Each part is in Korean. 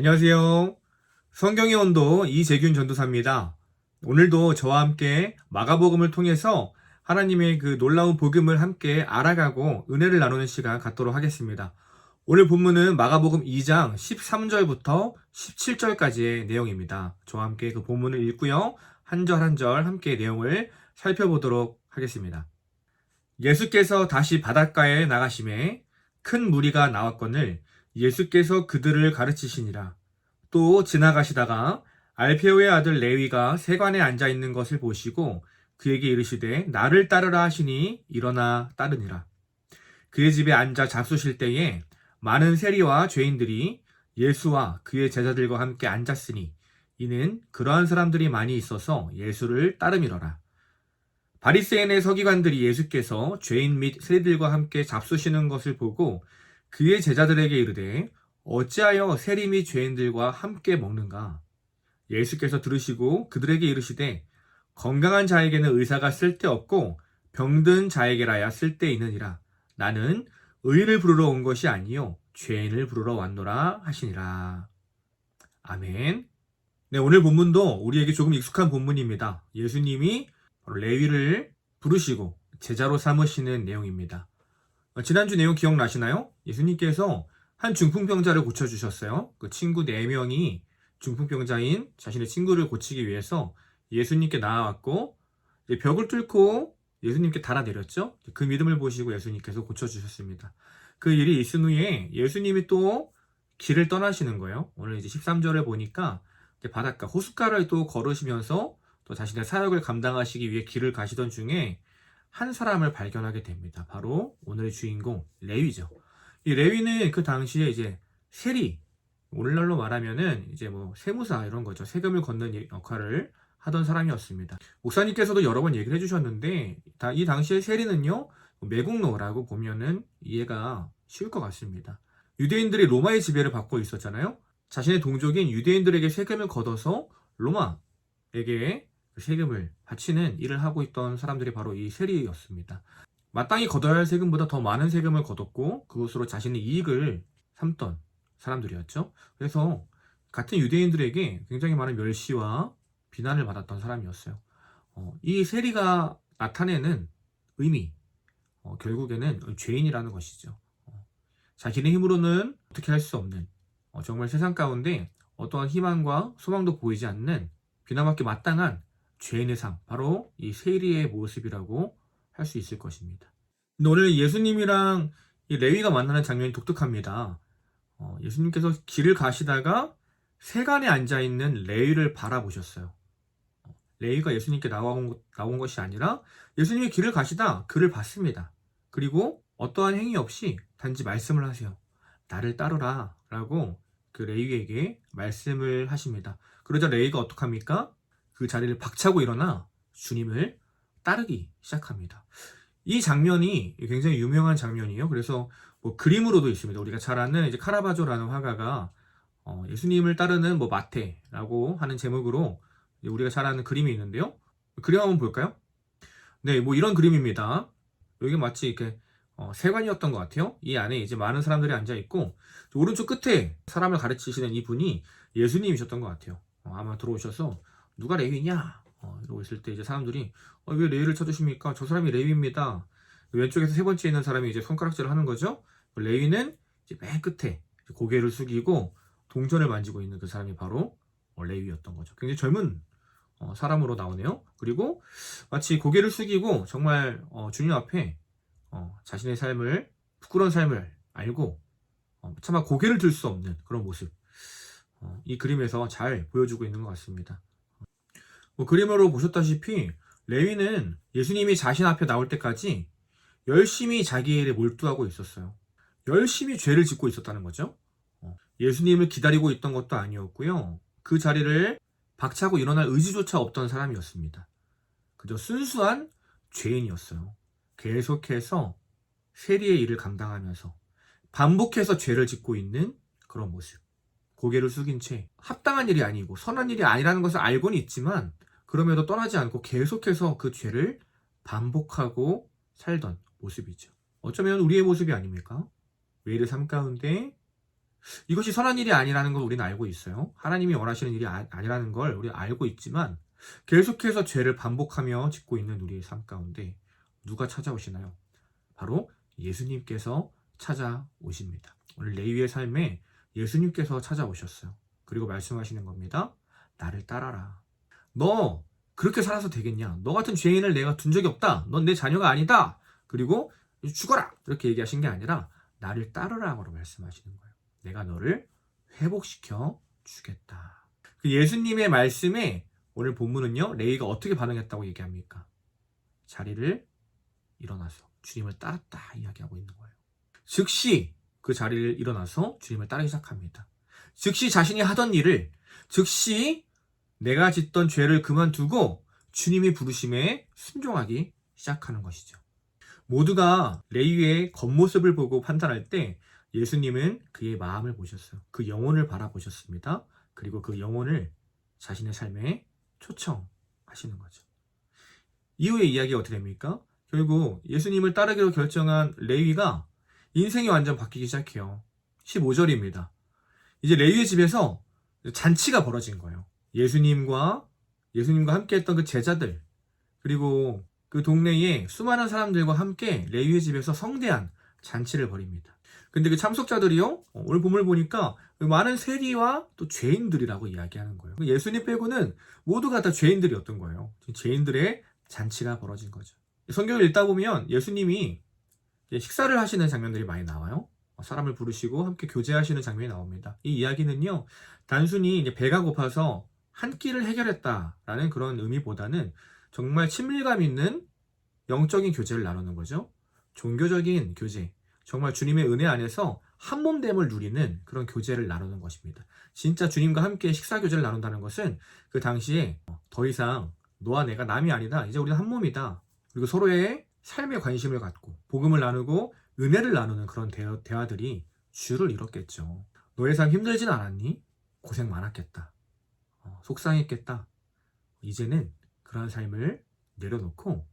안녕하세요. 성경의 온도 이재균 전도사입니다. 오늘도 저와 함께 마가복음을 통해서 하나님의 그 놀라운 복음을 함께 알아가고 은혜를 나누는 시간 갖도록 하겠습니다. 오늘 본문은 마가복음 2장 13절부터 17절까지의 내용입니다. 저와 함께 그 본문을 읽고요. 한 절 한 절 함께 내용을 살펴보도록 하겠습니다. 예수께서 다시 바닷가에 나가심에 큰 무리가 나왔거늘 예수께서 그들을 가르치시니라. 또 지나가시다가 알페오의 아들 레위가 세관에 앉아 있는 것을 보시고 그에게 이르시되 나를 따르라 하시니 일어나 따르니라. 그의 집에 앉아 잡수실 때에 많은 세리와 죄인들이 예수와 그의 제자들과 함께 앉았으니 이는 그러한 사람들이 많이 있어서 예수를 따름이러라. 바리새인의 서기관들이 예수께서 죄인 및 세리들과 함께 잡수시는 것을 보고 그의 제자들에게 이르되 어찌하여 세리 및 죄인들과 함께 먹는가? 예수께서 들으시고 그들에게 이르시되 건강한 자에게는 의사가 쓸데없고 병든 자에게라야 쓸데있느니라. 나는 의인을 부르러 온 것이 아니요 죄인을 부르러 왔노라 하시니라. 아멘. 네, 오늘 본문도 우리에게 조금 익숙한 본문입니다. 예수님이 바로 레위를 부르시고 제자로 삼으시는 내용입니다. 지난주 내용 기억나시나요? 예수님께서 한 중풍병자를 고쳐주셨어요. 그 친구 4명이 중풍병자인 자신의 친구를 고치기 위해서 예수님께 나아왔고 벽을 뚫고 예수님께 달아내렸죠. 그 믿음을 보시고 예수님께서 고쳐주셨습니다. 그 일이 있은 후에 예수님이 또 길을 떠나시는 거예요. 오늘 이제 13절에 보니까 바닷가, 호숫가를 또 걸으시면서 또 자신의 사역을 감당하시기 위해 길을 가시던 중에 한 사람을 발견하게 됩니다. 바로 오늘의 주인공 레위죠. 이 레위는 그 당시에 이제 세리, 오늘날로 말하면은 이제 뭐 세무사 이런 거죠. 세금을 걷는 역할을 하던 사람이었습니다. 목사님께서도 여러 번 얘기를 해주셨는데 이 당시에 세리는요 매국노라고 보면은 이해가 쉬울 것 같습니다. 유대인들이 로마의 지배를 받고 있었잖아요. 자신의 동족인 유대인들에게 세금을 걷어서 로마에게 세금을 바치는 일을 하고 있던 사람들이 바로 이 세리였습니다. 마땅히 걷어야 할 세금보다 더 많은 세금을 걷었고 그것으로 자신의 이익을 삼던 사람들이었죠. 그래서 같은 유대인들에게 굉장히 많은 멸시와 비난을 받았던 사람이었어요. 이 세리가 나타내는 의미, 결국에는 죄인이라는 것이죠. 자신의 힘으로는 어떻게 할 수 없는 정말 세상 가운데 어떠한 희망과 소망도 보이지 않는 비난받기 마땅한 죄인의 삶, 바로 이 세리의 모습이라고 할 수 있을 것입니다. 근데 오늘 예수님이랑 이 레위가 만나는 장면이 독특합니다. 예수님께서 길을 가시다가 세간에 앉아있는 레위를 바라보셨어요. 레위가 예수님께 나온 것이 아니라 예수님이 길을 가시다 그를 봤습니다. 그리고 어떠한 행위 없이 단지 말씀을 하세요. 나를 따르라 라고 그 레위에게 말씀을 하십니다. 그러자 레위가 어떡합니까? 그 자리를 박차고 일어나 주님을 따르기 시작합니다. 이 장면이 굉장히 유명한 장면이에요. 그래서 뭐 그림으로도 있습니다. 우리가 잘 아는 이제 카라바조라는 화가가 예수님을 따르는 뭐 마태라고 하는 제목으로 우리가 잘 아는 그림이 있는데요. 그림 한번 볼까요? 네, 뭐 이런 그림입니다. 여기 마치 이렇게 세관이었던 것 같아요. 이 안에 이제 많은 사람들이 앉아 있고 오른쪽 끝에 사람을 가르치시는 이분이 예수님이셨던 것 같아요. 아마 들어오셔서 누가 레위냐? 이러고 있을 때 이제 사람들이 왜 레위를 쳐주십니까? 저 사람이 레위입니다. 왼쪽에서 세 번째 있는 사람이 이제 손가락질을 하는 거죠. 레위는 이제 맨 끝에 고개를 숙이고 동전을 만지고 있는 그 사람이 바로 레위였던 거죠. 굉장히 젊은 사람으로 나오네요. 그리고 마치 고개를 숙이고 정말 주님 앞에 자신의 삶을 부끄러운 삶을 알고 차마 고개를 들 수 없는 그런 모습 이 그림에서 잘 보여주고 있는 것 같습니다. 뭐 그림으로 보셨다시피 레위는 예수님이 자신 앞에 나올 때까지 열심히 자기 일에 몰두하고 있었어요. 열심히 죄를 짓고 있었다는 거죠. 예수님을 기다리고 있던 것도 아니었고요. 그 자리를 박차고 일어날 의지조차 없던 사람이었습니다. 그저 순수한 죄인이었어요. 계속해서 세리의 일을 감당하면서 반복해서 죄를 짓고 있는 그런 모습. 고개를 숙인 채 합당한 일이 아니고 선한 일이 아니라는 것을 알고는 있지만 그럼에도 떠나지 않고 계속해서 그 죄를 반복하고 살던 모습이죠. 어쩌면 우리의 모습이 아닙니까? 매일의 삶 가운데 이것이 선한 일이 아니라는 걸 우리는 알고 있어요. 하나님이 원하시는 일이 아니라는 걸 우리는 알고 있지만 계속해서 죄를 반복하며 짓고 있는 우리의 삶 가운데 누가 찾아오시나요? 바로 예수님께서 찾아오십니다. 오늘 레위의 삶에 예수님께서 찾아오셨어요. 그리고 말씀하시는 겁니다. 나를 따라라. 너 그렇게 살아서 되겠냐? 너 같은 죄인을 내가 둔 적이 없다. 넌 내 자녀가 아니다. 그리고 죽어라. 이렇게 얘기하신 게 아니라 나를 따르라고 말씀하시는 거예요. 내가 너를 회복시켜 주겠다. 그 예수님의 말씀에 오늘 본문은요, 레위가 어떻게 반응했다고 얘기합니까? 자리를 일어나서 주님을 따랐다 이야기하고 있는 거예요. 즉시 그 자리를 일어나서 주님을 따르기 시작합니다. 즉시 자신이 하던 일을, 즉시 내가 짓던 죄를 그만두고 주님이 부르심에 순종하기 시작하는 것이죠. 모두가 레위의 겉모습을 보고 판단할 때 예수님은 그의 마음을 보셨어요. 그 영혼을 바라보셨습니다. 그리고 그 영혼을 자신의 삶에 초청하시는 거죠. 이후의 이야기가 어떻게 됩니까? 결국 예수님을 따르기로 결정한 레위가 인생이 완전 바뀌기 시작해요. 15절입니다. 이제 레위의 집에서 잔치가 벌어진 거예요. 예수님과 함께 했던 그 제자들, 그리고 그 동네에 수많은 사람들과 함께 레위의 집에서 성대한 잔치를 벌입니다. 근데 그 참석자들이요, 오늘 본문을 보니까 많은 세리와 또 죄인들이라고 이야기하는 거예요. 예수님 빼고는 모두가 다 죄인들이었던 거예요. 죄인들의 잔치가 벌어진 거죠. 성경을 읽다 보면 예수님이 식사를 하시는 장면들이 많이 나와요. 사람을 부르시고 함께 교제하시는 장면이 나옵니다. 이 이야기는요, 단순히 이제 배가 고파서 한 끼를 해결했다라는 그런 의미보다는 정말 친밀감 있는 영적인 교제를 나누는 거죠. 종교적인 교제, 정말 주님의 은혜 안에서 한몸됨을 누리는 그런 교제를 나누는 것입니다. 진짜 주님과 함께 식사 교제를 나눈다는 것은 그 당시에 더 이상 너와 내가 남이 아니다. 이제 우리는 한 몸이다. 그리고 서로의 삶에 관심을 갖고 복음을 나누고 은혜를 나누는 그런 대화들이 주를 이뤘겠죠. 너의 삶 힘들진 않았니? 고생 많았겠다. 속상했겠다. 이제는 그러한 삶을 내려놓고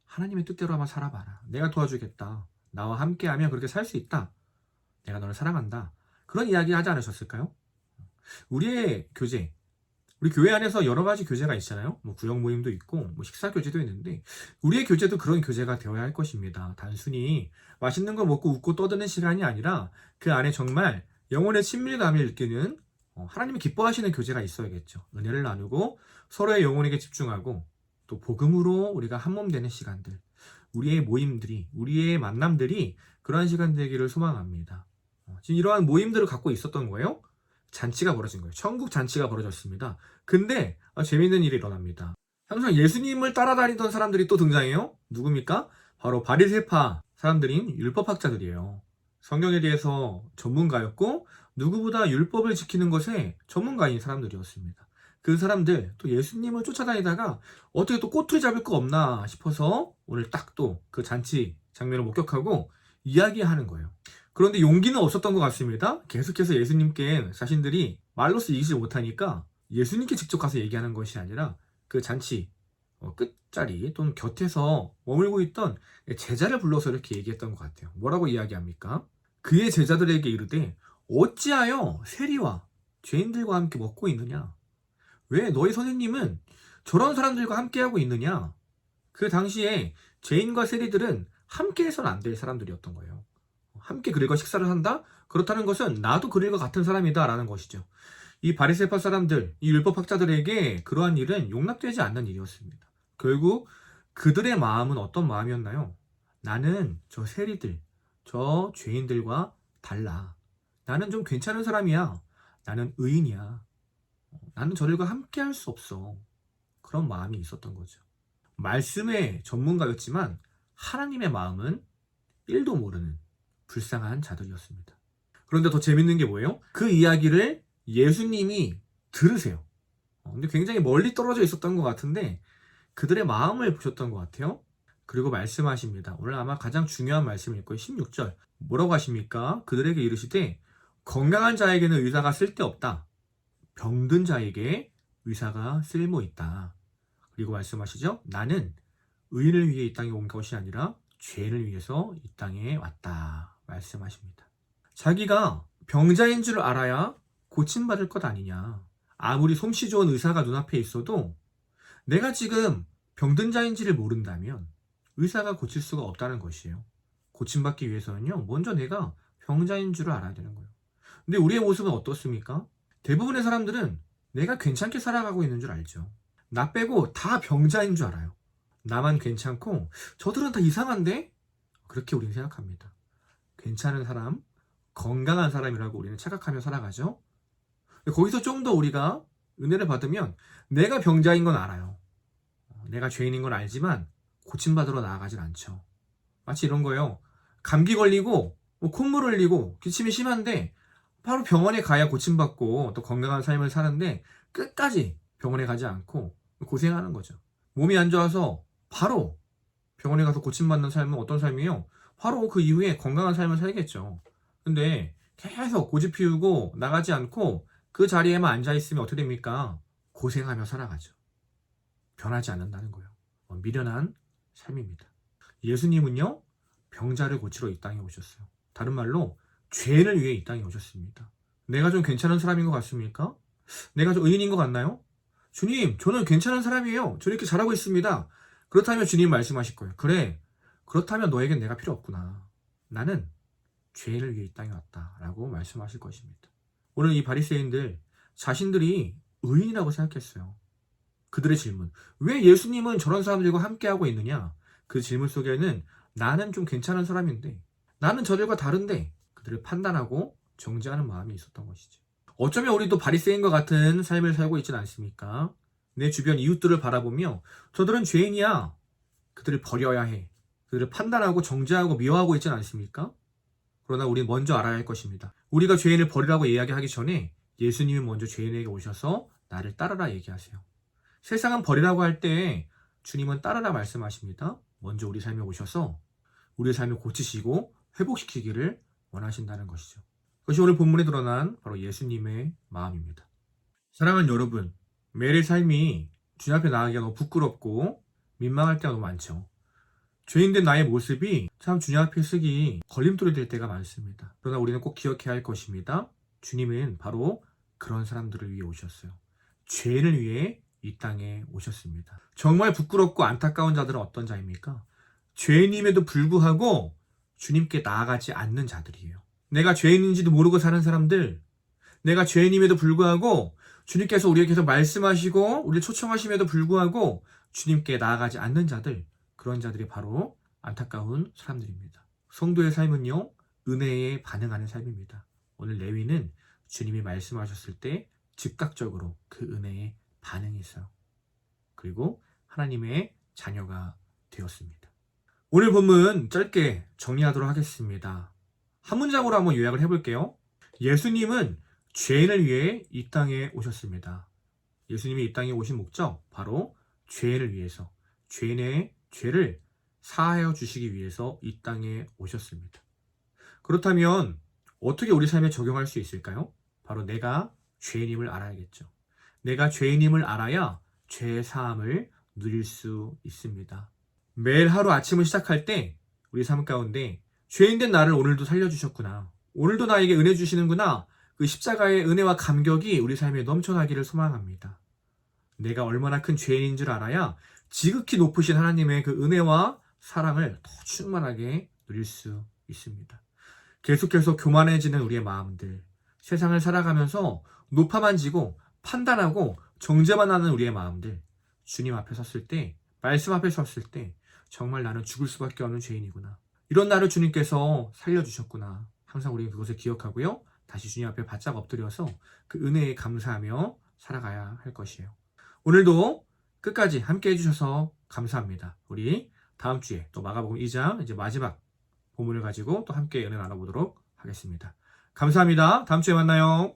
하나님의 뜻대로 한번 살아봐라. 내가 도와주겠다. 나와 함께하면 그렇게 살 수 있다. 내가 너를 사랑한다. 그런 이야기 하지 않으셨을까요? 우리의 교제, 우리 교회 안에서 여러 가지 교제가 있잖아요. 구역 모임도 있고 식사 교제도 있는데 우리의 교제도 그런 교제가 되어야 할 것입니다. 단순히 맛있는 거 먹고 웃고 떠드는 시간이 아니라 그 안에 정말 영혼의 친밀감을 느끼는 하나님이 기뻐하시는 교제가 있어야겠죠. 은혜를 나누고 서로의 영혼에게 집중하고 또 복음으로 우리가 한몸 되는 시간들, 우리의 모임들이, 우리의 만남들이 그러한 시간 되기를 소망합니다. 지금 이러한 모임들을 갖고 있었던 거예요. 잔치가 벌어진 거예요. 천국 잔치가 벌어졌습니다. 근데 재미있는 일이 일어납니다. 항상 예수님을 따라다니던 사람들이 또 등장해요. 누굽니까? 바로 바리새파 사람들인 율법학자들이에요. 성경에 대해서 전문가였고 누구보다 율법을 지키는 것에 전문가인 사람들이었습니다. 그 사람들 또 예수님을 쫓아다니다가 어떻게 또 꼬투리 잡을 거 없나 싶어서 오늘 딱 또 그 잔치 장면을 목격하고 이야기하는 거예요. 그런데 용기는 없었던 것 같습니다. 계속해서 예수님께 자신들이 말로써 이기지 못하니까 예수님께 직접 가서 얘기하는 것이 아니라 그 잔치 끝자리 또는 곁에서 머물고 있던 제자를 불러서 이렇게 얘기했던 것 같아요. 뭐라고 이야기합니까? 그의 제자들에게 이르되 어찌하여 세리와 죄인들과 함께 먹고 있느냐? 왜 너희 선생님은 저런 사람들과 함께하고 있느냐? 그 당시에 죄인과 세리들은 함께해서는 안 될 사람들이었던 거예요. 함께 그들과 식사를 한다? 그렇다는 것은 나도 그들과 같은 사람이다 라는 것이죠. 이 바리새파 사람들, 이 율법학자들에게 그러한 일은 용납되지 않는 일이었습니다. 결국 그들의 마음은 어떤 마음이었나요? 나는 저 세리들, 저 죄인들과 달라. 나는 좀 괜찮은 사람이야. 나는 의인이야. 나는 저들과 함께 할 수 없어. 그런 마음이 있었던 거죠. 말씀의 전문가였지만 하나님의 마음은 1도 모르는 불쌍한 자들이었습니다. 그런데 더 재밌는 게 뭐예요? 그 이야기를 예수님이 들으세요. 근데 굉장히 멀리 떨어져 있었던 것 같은데 그들의 마음을 보셨던 것 같아요. 그리고 말씀하십니다. 오늘 아마 가장 중요한 말씀일 거예요. 16절. 뭐라고 하십니까? 그들에게 이르시되 건강한 자에게는 의사가 쓸데없다. 병든 자에게 의사가 쓸모있다. 그리고 말씀하시죠. 나는 의인을 위해 이 땅에 온 것이 아니라 죄인을 위해서 이 땅에 왔다. 말씀하십니다. 자기가 병자인 줄 알아야 고침받을 것 아니냐. 아무리 솜씨 좋은 의사가 눈앞에 있어도 내가 지금 병든 자인지를 모른다면 의사가 고칠 수가 없다는 것이에요. 고침받기 위해서는요, 먼저 내가 병자인 줄을 알아야 되는 거예요. 근데 우리의 모습은 어떻습니까? 대부분의 사람들은 내가 괜찮게 살아가고 있는 줄 알죠. 나 빼고 다 병자인 줄 알아요. 나만 괜찮고 저들은 다 이상한데? 그렇게 우리는 생각합니다. 괜찮은 사람, 건강한 사람이라고 우리는 착각하며 살아가죠. 거기서 좀 더 우리가 은혜를 받으면 내가 병자인 건 알아요. 내가 죄인인 건 알지만 고침받으러 나아가진 않죠. 마치 이런 거예요. 감기 걸리고 콧물 흘리고 기침이 심한데 바로 병원에 가야 고침받고 또 건강한 삶을 사는데 끝까지 병원에 가지 않고 고생하는 거죠. 몸이 안 좋아서 바로 병원에 가서 고침받는 삶은 어떤 삶이에요? 바로 그 이후에 건강한 삶을 살겠죠. 근데 계속 고집 피우고 나가지 않고 그 자리에만 앉아있으면 어떻게 됩니까? 고생하며 살아가죠. 변하지 않는다는 거예요. 미련한 삶입니다. 예수님은요, 병자를 고치러 이 땅에 오셨어요. 다른 말로 죄인을 위해 이 땅에 오셨습니다. 내가 좀 괜찮은 사람인 것 같습니까? 내가 좀 의인인 것 같나요? 주님, 저는 괜찮은 사람이에요. 저 이렇게 잘하고 있습니다. 그렇다면 주님 말씀하실 거예요. 그래, 그렇다면 너에겐 내가 필요 없구나. 나는 죄인을 위해 이 땅에 왔다. 라고 말씀하실 것입니다. 오늘 이 바리새인들 자신들이 의인이라고 생각했어요. 그들의 질문, 왜 예수님은 저런 사람들과 함께하고 있느냐? 그 질문 속에는 나는 좀 괜찮은 사람인데, 나는 저들과 다른데 그들을 판단하고 정죄하는 마음이 있었던 것이죠. 어쩌면 우리도 바리새인과 같은 삶을 살고 있지는 않습니까? 내 주변 이웃들을 바라보며 저들은 죄인이야. 그들을 버려야 해. 그들을 판단하고 정죄하고 미워하고 있지는 않습니까? 그러나 우리는 먼저 알아야 할 것입니다. 우리가 죄인을 버리라고 이야기하기 전에 예수님이 먼저 죄인에게 오셔서 나를 따르라 얘기하세요. 세상은 버리라고 할 때 주님은 따르라 말씀하십니다. 먼저 우리 삶에 오셔서 우리의 삶을 고치시고 회복시키기를 원하신다는 것이죠. 그것이 오늘 본문에 드러난 바로 예수님의 마음입니다. 사랑하는 여러분, 매일의 삶이 주님 앞에 나가기가 너무 부끄럽고 민망할 때가 너무 많죠. 죄인된 나의 모습이 참 주님 앞에 서기 걸림돌이 될 때가 많습니다. 그러나 우리는 꼭 기억해야 할 것입니다. 주님은 바로 그런 사람들을 위해 오셨어요. 죄인을 위해 이 땅에 오셨습니다. 정말 부끄럽고 안타까운 자들은 어떤 자입니까? 죄인임에도 불구하고 주님께 나아가지 않는 자들이에요. 내가 죄인인지도 모르고 사는 사람들, 내가 죄인임에도 불구하고 주님께서 우리에게 계속 말씀하시고 우리를 초청하심에도 불구하고 주님께 나아가지 않는 자들, 그런 자들이 바로 안타까운 사람들입니다. 성도의 삶은요, 은혜에 반응하는 삶입니다. 오늘 레위는 주님이 말씀하셨을 때 즉각적으로 그 은혜에 반응했어요. 그리고 하나님의 자녀가 되었습니다. 오늘 본문 짧게 정리하도록 하겠습니다. 한 문장으로 한번 요약을 해볼게요. 예수님은 죄인을 위해 이 땅에 오셨습니다. 예수님이 이 땅에 오신 목적, 바로 죄인을 위해서, 죄인의 죄를 사하여 주시기 위해서 이 땅에 오셨습니다. 그렇다면 어떻게 우리 삶에 적용할 수 있을까요? 바로 내가 죄인임을 알아야겠죠. 내가 죄인임을 알아야 죄의 사함을 누릴 수 있습니다. 매일 하루 아침을 시작할 때 우리 삶 가운데 죄인된 나를 오늘도 살려주셨구나. 오늘도 나에게 은혜 주시는구나. 그 십자가의 은혜와 감격이 우리 삶에 넘쳐나기를 소망합니다. 내가 얼마나 큰 죄인인 줄 알아야 지극히 높으신 하나님의 그 은혜와 사랑을 더 충만하게 누릴 수 있습니다. 계속해서 교만해지는 우리의 마음들, 세상을 살아가면서 높아만 지고 판단하고 정죄만 하는 우리의 마음들, 주님 앞에 섰을 때, 말씀 앞에 섰을 때 정말 나는 죽을 수밖에 없는 죄인이구나. 이런 나를 주님께서 살려주셨구나. 항상 우리는 그것을 기억하고요. 다시 주님 앞에 바짝 엎드려서 그 은혜에 감사하며 살아가야 할 것이에요. 오늘도 끝까지 함께 해주셔서 감사합니다. 우리 다음 주에 또 마가복음 2장 이제 마지막 본문을 가지고 또 함께 은혜 나눠보도록 하겠습니다. 감사합니다. 다음 주에 만나요.